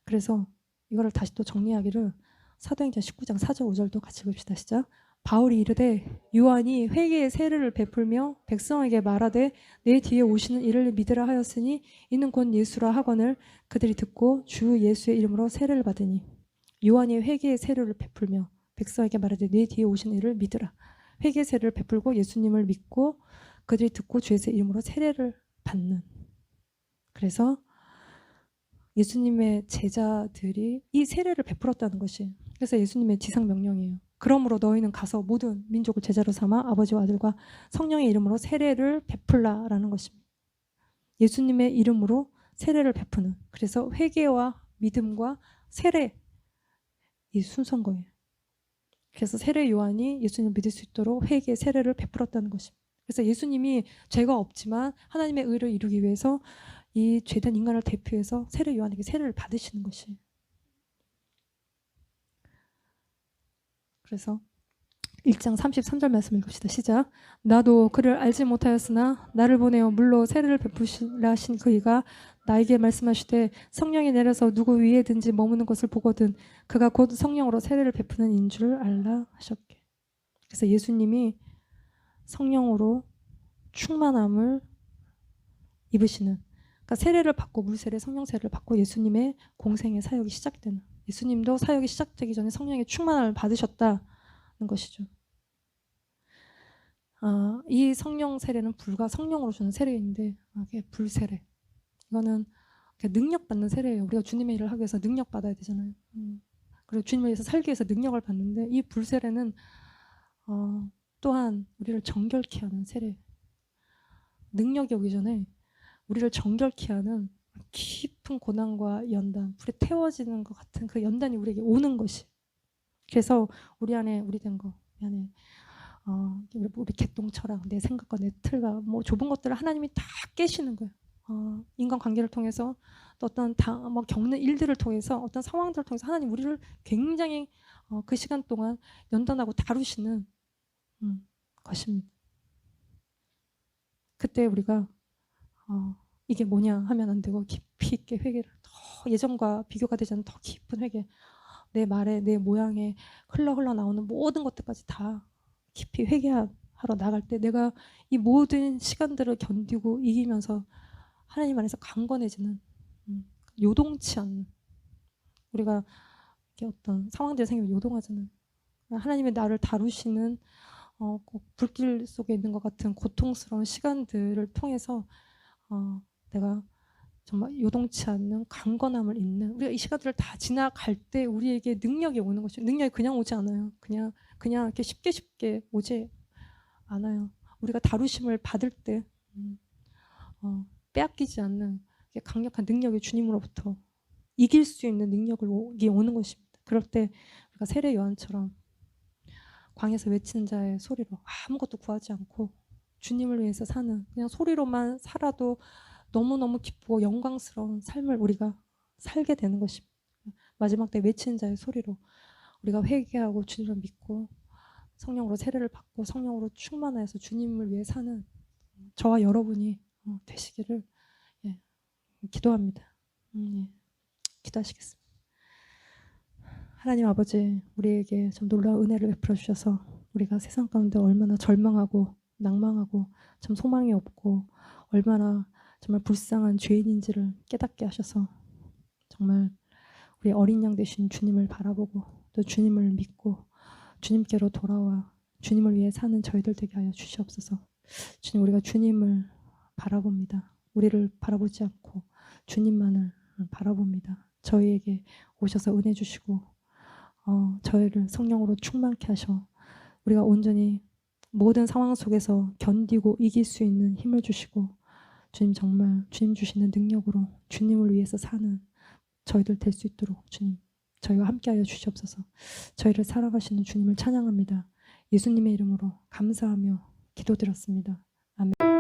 그래서 이거를 다시 또 정리하기를 사도행전 19장 4절 5절도 같이 읽읍시다. 시작. 바울이 이르되 요한이 회개의 세례를 베풀며 백성에게 말하되 내 뒤에 오시는 이를 믿으라 하였으니 이는 곧 예수라 하거늘 그들이 듣고 주 예수의 이름으로 세례를 받으니. 요한이 회개의 세례를 베풀며 백성에게 말하되 내 뒤에 오시는 이를 믿으라. 회개의 세례를 베풀고 예수님을 믿고 그들이 듣고 주 예수의 이름으로 세례를 받는. 그래서 예수님의 제자들이 이 세례를 베풀었다는 것이, 그래서 예수님의 지상 명령이에요. 그러므로 너희는 가서 모든 민족을 제자로 삼아 아버지와 아들과 성령의 이름으로 세례를 베풀라라는 것입니다. 예수님의 이름으로 세례를 베푸는. 그래서 회개와 믿음과 세례, 이 순서인 거예요. 그래서 세례 요한이 예수님을 믿을 수 있도록 회개의 세례를 베풀었다는 것입니다. 그래서 예수님이 죄가 없지만 하나님의 의를 이루기 위해서 이 죄된 인간을 대표해서 세례 요한에게 세례를 받으시는 것이에요. 그래서 1장 33절 말씀 읽읍시다. 시작. 나도 그를 알지 못하였으나 나를 보내어 물로 세례를 베푸시라 하신 그이가 나에게 말씀하시되 성령이 내려서 누구 위에든지 머무는 것을 보거든 그가 곧 성령으로 세례를 베푸는 인 줄 알라 하셨게. 그래서 예수님이 성령으로 충만함을 입으시는, 그러니까 세례를 받고 물세례, 성령 세례를 받고 예수님의 공생의 사역이 시작되는, 예수님도 사역이 시작되기 전에 성령의 충만함을 받으셨다는 것이죠. 이 성령 세례는 불과 성령으로 주는 세례인데 이게 불세례. 이거는 능력받는 세례예요. 우리가 주님의 일을 하기 위해서 능력받아야 되잖아요. 그리고 주님을 위해서 살기 위해서 능력을 받는데 이 불세례는 또한 우리를 정결케 하는 세례. 능력이 오기 전에 우리를 정결케 하는 깊은 고난과 연단, 불에 태워지는 것 같은 그 연단이 우리에게 오는 것이. 그래서 우리 안에 우리 된 거, 우리 안에 우리 개똥처럼 내 생각과 내 틀과 뭐 좁은 것들을 하나님이 다 깨시는 거예요. 인간 관계를 통해서 또 어떤 뭐 겪는 일들을 통해서 어떤 상황들을 통해서 하나님 우리를 굉장히 그 시간 동안 연단하고 다루시는 것입니다. 그때 우리가 이게 뭐냐 하면 안 되고 깊이 있게 회개를, 더 예전과 비교가 되지 않는 더 깊은 회개, 내 말에 내 모양에 흘러 나오는 모든 것들까지 다 깊이 회개하러 나갈 때 내가 이 모든 시간들을 견디고 이기면서 하나님 안에서 강건해지는, 요동치 않는, 우리가 이렇게 어떤 상황들이 생기면 요동하잖아요. 하나님의 나를 다루시는 꼭 불길 속에 있는 것 같은 고통스러운 시간들을 통해서 내가 정말 요동치 않는 강건함을 잇는, 우리가 이 시간들을 다 지나갈 때 우리에게 능력이 오는 것이죠. 능력이 그냥 오지 않아요. 그냥 이렇게 쉽게 오지 않아요. 우리가 다루심을 받을 때 빼앗기지 않는 강력한 능력이 주님으로부터 이길 수 있는 능력을 오는 것입니다. 그럴 때 우리가 세례 요한처럼 광야에서 외치는 자의 소리로 아무것도 구하지 않고 주님을 위해서 사는, 그냥 소리로만 살아도 너무너무 기쁘고 영광스러운 삶을 우리가 살게 되는 것입니다. 마지막 때 외치는 자의 소리로 우리가 회개하고 주님을 믿고 성령으로 세례를 받고 성령으로 충만해서 주님을 위해 사는 저와 여러분이 되시기를 기도합니다. 기도하시겠습니다. 하나님 아버지, 우리에게 참 놀라운 은혜를 베풀어 주셔서 우리가 세상 가운데 얼마나 절망하고 낭망하고 참 소망이 없고 얼마나 정말 불쌍한 죄인인지를 깨닫게 하셔서 정말 우리 어린 양 되신 주님을 바라보고 또 주님을 믿고 주님께로 돌아와 주님을 위해 사는 저희들 되게 하여 주시옵소서. 주님, 우리가 주님을 바라봅니다. 우리를 바라보지 않고 주님만을 바라봅니다. 저희에게 오셔서 은혜 주시고 저희를 성령으로 충만케 하셔 우리가 온전히 모든 상황 속에서 견디고 이길 수 있는 힘을 주시고 주님, 정말 주님 주시는 능력으로 주님을 위해서 사는 저희들 될 수 있도록 주님 저희와 함께하여 주시옵소서. 저희를 사랑하시는 주님을 찬양합니다. 예수님의 이름으로 감사하며 기도드렸습니다. 아멘.